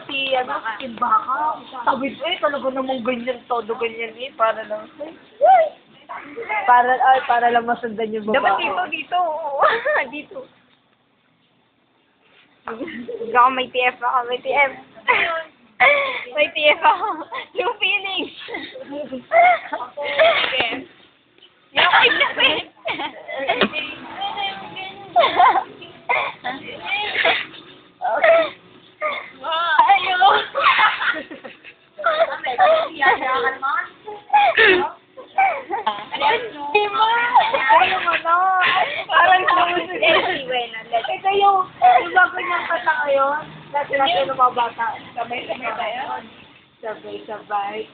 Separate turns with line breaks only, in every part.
si Baka. Sabi ko, talaga namang ganyan, todo ganyan para lang. Para lang masundan yung babae.
Dapat dito. Dito. Ako may TF ako, may TF. May TF ako. Yung feelings. Yung feelings. Ayaw.
Ito yung bago niyang kata ngayon. Dati natin ng mga bata. Sabay-sabay tayo. Sabay-sabay.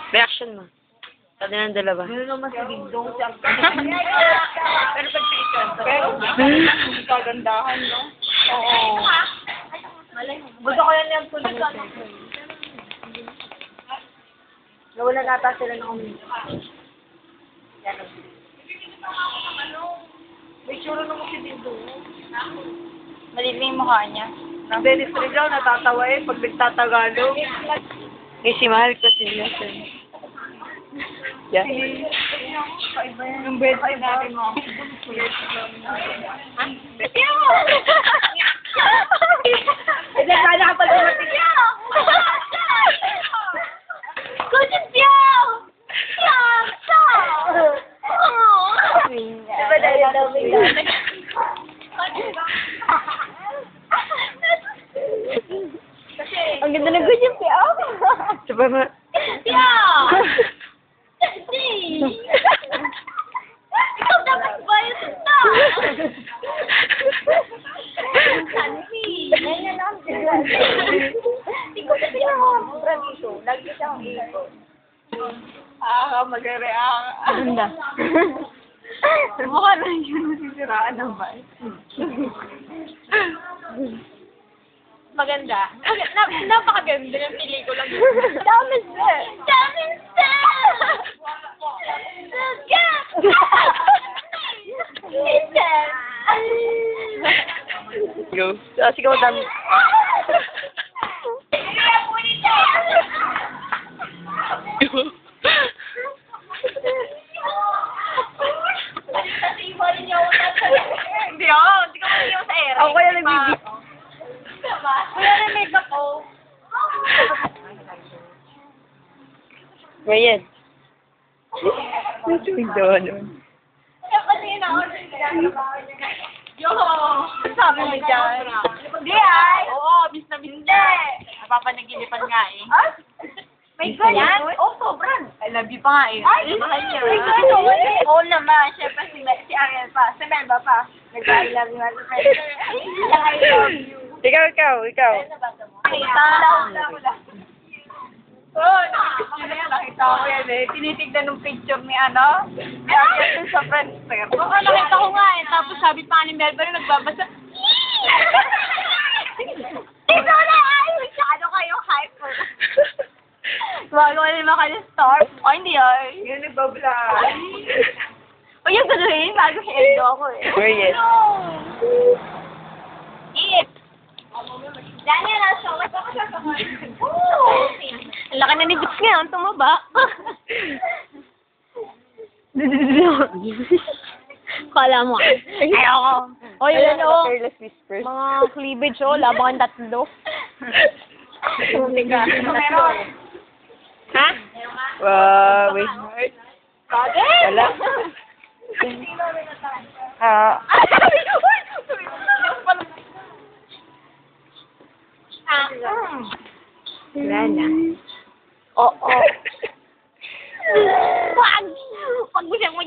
Reaction mo. Sabi ng dalawa.
Meron naman si Dingdong siya.
Pero
kagandahan, no? Oo. Gusto ko yan yung tuloy. Nawala nata sila ng umiyak. May tsura naman si Dingdong.
maliit yung mukha niya.
Dennis Rizal, natatawa pag nagtatagalog.
Si mahal ko sila. Yeah.
Yung bed ay natin mo. Hindi, sana kapag dumating. Diba dahil
ang ganda ng good yung piyaw. Diba ma?
Piyaw! Ikaw dapat ba yung sunta? Santi! Ganyan lang. Hindi ko na siya maramito. Lagi siyang ito.
mag-react.
Ganda.
Mukha na yun nasisiraan ng bike.
Maganda. Napakaganda ng pelikula mo.
Dami siya.
Dami sa!
Go. Sige mo dami.
Hindi ko maniyaw sa ere.
Ako kaya nagbibig.
Wala na makeup ko.
Ryan. Yung doon.
Kaya kasi ako Yo! Sabi mo dyan? Hindi ay! Oo, bis na bis. Hindi! Napapanaginipan nga eh.
Ah?
May ganyan? Oo, sobrang.
I love you pa nga eh.
Ay,
mahal niya.
may ganyan. Oo naman, syempre si Ariel pa. Si Melba pa. Nag-I love you, I love you.
Ikaw.
Nakita ko yan eh. Tinitignan ng picture ni ano? Ni Ariel sa Friendster.
Oo, nakita ko nga eh. Tapos sabi pa ni Melba rin nagbabasa. Ito na ay! Masyado kayo hyper. Bago ka naman kayo star. O hindi ay.
Yun nagbablog.
O yung gano'n bago hendo ako eh.
Ryan.
Eat! Daniel, nasa wala ka siya sa ang laki na ni Boots ngayon, tumaba. Kala mo. Ayoko. O yun o.
Careless whispers.
Mga cleavage o, laban kang tatlo.
Meron.
Ha?
Wait.
Kagay!
Wala. Wala na.
Oo. Wag! Wag mo siyang